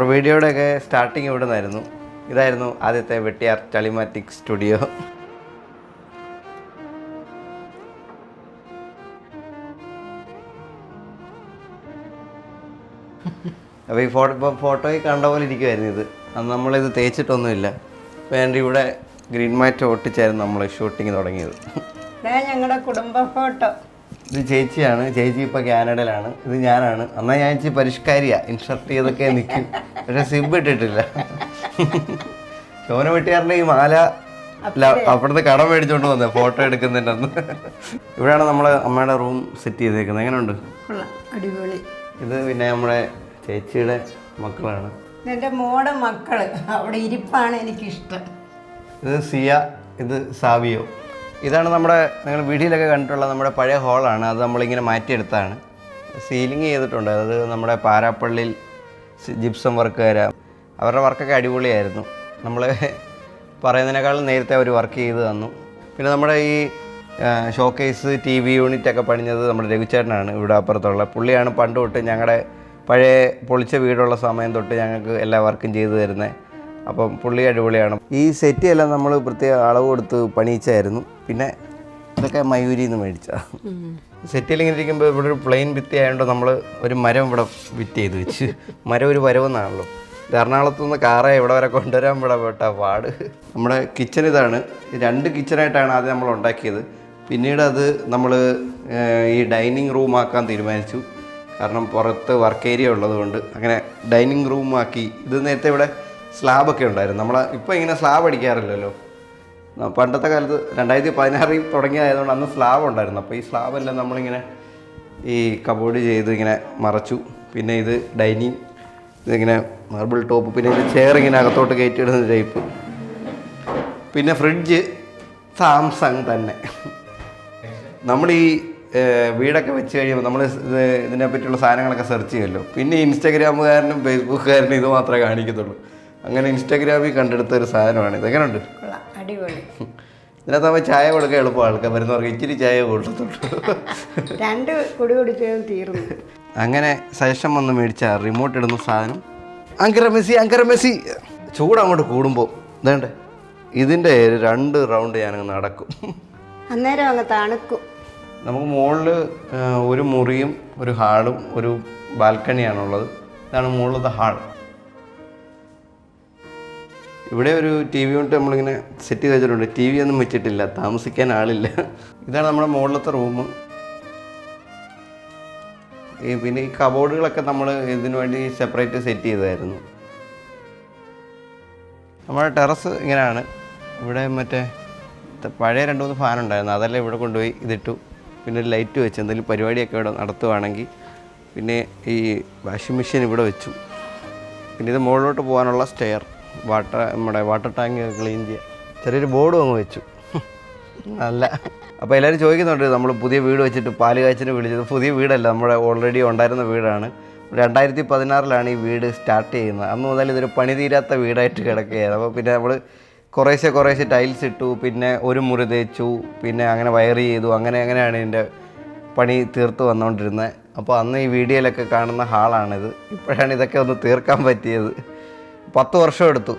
നമ്മുടെ വീഡിയോയുടെയൊക്കെ സ്റ്റാർട്ടിങ് ഇവിടെ നിന്നായിരുന്നു. ഇതായിരുന്നു ആദ്യത്തെ വെട്ടിയാർ ടെലിമാറ്റിക് സ്റ്റുഡിയോ. അപ്പോൾ ഈ ഫോട്ടോയിൽ കണ്ട പോലെ ഇരിക്കുമായിരുന്നു ഇത്. അന്ന് നമ്മളിത് തേച്ചിട്ടൊന്നുമില്ല. അപ്പോൾ എൻ്റെ ഇവിടെ ഗ്രീൻ മാറ്റ് ഒട്ടിച്ചായിരുന്നു നമ്മൾ ഷൂട്ടിങ് തുടങ്ങിയത്. ഞങ്ങളുടെ കുടുംബ ഫോട്ടോ. ഇത് ചേച്ചിയാണ്. ചേച്ചി ഇപ്പോൾ കാനഡയിലാണ്. ഇത് ഞാനാണ്. എന്നാൽ ഞാൻ ചേച്ചി പരിഷ്കാരിയാണ്. ഇൻഷർട്ട് ചെയ്തൊക്കെ നിൽക്കും, പക്ഷേ സിബ് ഇട്ടിട്ടില്ല. ശോഭന വെട്ടിയാറിൻ്റെ ഈ മാല അവിടുന്ന് കടം മേടിച്ചോണ്ട് വന്നത് ഫോട്ടോ എടുക്കുന്നതിൻ്റെ അന്ന്. ഇവിടെയാണ് നമ്മൾ അമ്മയുടെ റൂം സെറ്റ് ചെയ്തേക്കുന്നത്. എങ്ങനെയുണ്ട്? അടിപൊളി. ഇത് പിന്നെ നമ്മുടെ ചേച്ചിയുടെ മക്കളാണ്. എൻ്റെ മോടെ മക്കള് അവിടെ ഇരിപ്പാണ് എനിക്കിഷ്ടം. ഇത് സിയ, ഇത് സാവിയോ. ഇതാണ് നമ്മുടെ നിങ്ങൾ വീഡിയോയിലൊക്കെ കണ്ടിട്ടുള്ള നമ്മുടെ പഴയ ഹോളാണ്. അത് നമ്മളിങ്ങനെ മാറ്റിയെടുത്താണ്. സീലിംഗ് ചെയ്തിട്ടുണ്ട്. അത് നമ്മുടെ പാരാപ്പള്ളിയിൽ ജിപ്സം വർക്കുകാർ, അവരുടെ വർക്കൊക്കെ അടിപൊളിയായിരുന്നു. നമ്മൾ പറയുന്നതിനേക്കാളും നേരത്തെ അവർ വർക്ക് ചെയ്ത് തന്നു. പിന്നെ നമ്മുടെ ഈ ഷോക്കേസ് TV യൂണിറ്റൊക്കെ പണിഞ്ഞത് നമ്മുടെ രഘുചേട്ടനാണ്. ഇവിടെ അപ്പുറത്തുള്ള പുള്ളിയാണ് പണ്ട് തൊട്ട് ഞങ്ങളുടെ പഴയ പൊളിച്ച വീടുള്ള സമയം തൊട്ട് ഞങ്ങൾക്ക് എല്ലാ വർക്കും ചെയ്തു തരുന്നത്. അപ്പം പുള്ളി അടിപൊളിയാണ്. ഈ സെറ്റ് എല്ലാം നമ്മൾ പ്രത്യേക അളവ് കൊടുത്ത് പണിയിച്ചായിരുന്നു. പിന്നെ ഇതൊക്കെ മയൂരിയിൽ നിന്ന് മേടിച്ചാൽ സെറ്റിൽ ഇങ്ങനെ ഇരിക്കുമ്പോൾ ഇവിടെ ഒരു പ്ലെയിൻ ഭിത്തി ആയതുകൊണ്ട് നമ്മൾ ഒരു മരം ഇവിടെ ഫിറ്റ് ചെയ്ത് വെച്ച്. മരം ഒരു വരവെന്നാണല്ലോ. ഇത് എറണാകുളത്തു നിന്ന് കാറെ ഇവിടെ വരെ കൊണ്ടുവരാൻ ഇവിടെ പെട്ട പാട്. നമ്മുടെ കിച്ചൺ ഇതാണ്. 2 കിച്ചണായിട്ടാണ് ആദ്യം നമ്മൾ ഉണ്ടാക്കിയത്. പിന്നീട് അത് നമ്മൾ ഈ ഡൈനിങ് റൂമാക്കാൻ തീരുമാനിച്ചു. കാരണം പുറത്ത് വർക്ക് ഏരിയ ഉള്ളതുകൊണ്ട് അങ്ങനെ ഡൈനിങ് റൂമാക്കി. ഇത് നേരത്തെ ഇവിടെ സ്ലാബൊക്കെ ഉണ്ടായിരുന്നു. നമ്മൾ ഇപ്പോൾ ഇങ്ങനെ സ്ലാബ് അടിക്കാറില്ലല്ലോ. പണ്ടത്തെ കാലത്ത് 2016 തുടങ്ങിയതായതുകൊണ്ട് അന്ന് സ്ലാബ് ഉണ്ടായിരുന്നു. അപ്പോൾ ഈ സ്ലാബെല്ലാം നമ്മളിങ്ങനെ ഈ കബോർഡ് ചെയ്ത് ഇങ്ങനെ മറച്ചു. പിന്നെ ഇത് ഡൈനിങ്, ഇതിങ്ങനെ മാർബിൾ ടോപ്പ്, പിന്നെ ഇത് ചെയർ ഇങ്ങനെ അകത്തോട്ട് കയറ്റിയിടുന്ന ടൈപ്പ്. പിന്നെ ഫ്രിഡ്ജ് സാംസങ് തന്നെ. നമ്മൾ ഈ വീടൊക്കെ വെച്ച് കഴിയുമ്പോൾ നമ്മൾ ഇതിനെപ്പറ്റിയുള്ള സാധനങ്ങളൊക്കെ സെർച്ച് ചെയ്യുമല്ലോ. പിന്നെ ഇൻസ്റ്റാഗ്രാമുകാരനും ഫേസ്ബുക്കുകാരനും ഇത് മാത്രമേ കാണിക്കത്തുള്ളൂ. അങ്ങനെ ഇൻസ്റ്റാഗ്രാമിൽ കണ്ടെടുത്ത ഒരു സാധനമാണ് ഇത്. എങ്ങനെയുണ്ട്? അടിപൊളി. ഇതിനകത്ത് നമ്മൾ ചായ കൊടുക്കാൻ എളുപ്പം. ആൾക്കാർ വരുന്നവർക്ക് ഇച്ചിരി ചായ കൊടുത്തുള്ളൂ. 2 കുടി കുടിച്ചും തീർന്നു. അങ്ങനെ ശേഷം വന്ന് മേടിച്ച റിമോട്ട് ഇടുന്ന സാധനം. അങ്കര മെസ്സി ചൂടങ്ങോട്ട് കൂടുമ്പോൾ ഇതേണ്ടേ ഇതിൻ്റെ 2 റൗണ്ട് ഞാനങ്ങ് നടക്കും. അന്നേരം അങ്ങ് തണുക്കും. നമുക്ക് മുകളിൽ ഒരു മുറിയും ഒരു ഹാളും ഒരു ബാൽക്കണിയാണുള്ളത്. ഇതാണ് മുകളിലത്തെ ഹാൾ. ഇവിടെ ഒരു TV യൂണിറ്റ് നമ്മളിങ്ങനെ സെറ്റ് ചെയ്ത് വെച്ചിട്ടുണ്ട്. TV ഒന്നും വെച്ചിട്ടില്ല, താമസിക്കാൻ ആളില്ല. ഇതാണ് നമ്മുടെ മുകളിലത്തെ റൂം. പിന്നെ ഈ കബോർഡുകളൊക്കെ നമ്മൾ ഇതിനു വേണ്ടി സെപ്പറേറ്റ് സെറ്റ് ചെയ്തായിരുന്നു. നമ്മുടെ ടെറസ് ഇങ്ങനെയാണ്. ഇവിടെ മറ്റേ പഴയ 2-3 ഫാൻ ഉണ്ടായിരുന്നു. അതെല്ലാം ഇവിടെ കൊണ്ടുപോയി ഇതിട്ടു. പിന്നെ ഒരു ലൈറ്റ് വെച്ച് എന്തെങ്കിലും പരിപാടിയൊക്കെ ഇവിടെ നടത്തുവാണെങ്കിൽ. പിന്നെ ഈ വാഷിംഗ് മെഷീൻ ഇവിടെ വെച്ചു. പിന്നെ ഇത് മുകളിലോട്ട് പോകാനുള്ള സ്റ്റെയർ, നമ്മുടെ വാട്ടർ ടാങ്ക് ക്ലീൻ ചെയ്യാൻ ചെറിയൊരു ബോർഡും അങ്ങ് വെച്ചു. അല്ല, അപ്പോൾ എല്ലാവരും ചോദിക്കുന്നുണ്ട് നമ്മൾ പുതിയ വീട് വെച്ചിട്ട് പാല് കാച്ചിന് വിളിച്ചത്. പുതിയ വീടല്ല, നമ്മുടെ ഓൾറെഡി ഉണ്ടായിരുന്ന വീടാണ്. 2016 ഈ വീട് സ്റ്റാർട്ട് ചെയ്യുന്നത്. അന്ന് മുതൽ ഇതൊരു പണി തീരാത്ത വീടായിട്ട് കിടക്കുകയായിരുന്നു. അപ്പോൾ പിന്നെ നമ്മൾ കുറേശ്ശെ ടൈൽസ് ഇട്ടു. പിന്നെ ഒരു മുറി തേച്ചു. പിന്നെ അങ്ങനെ വയർ ചെയ്തു. അങ്ങനെയാണ് ഇതിൻ്റെ പണി തീർത്ത് വന്നുകൊണ്ടിരുന്നത്. അപ്പോൾ അന്ന് ഈ വീഡിയോയിലൊക്കെ കാണുന്ന ഹാളാണിത്. ഇപ്പോഴാണ് ഇതൊക്കെ ഒന്ന് തീർക്കാൻ പറ്റിയത്. 10 വർഷം എടുത്തു.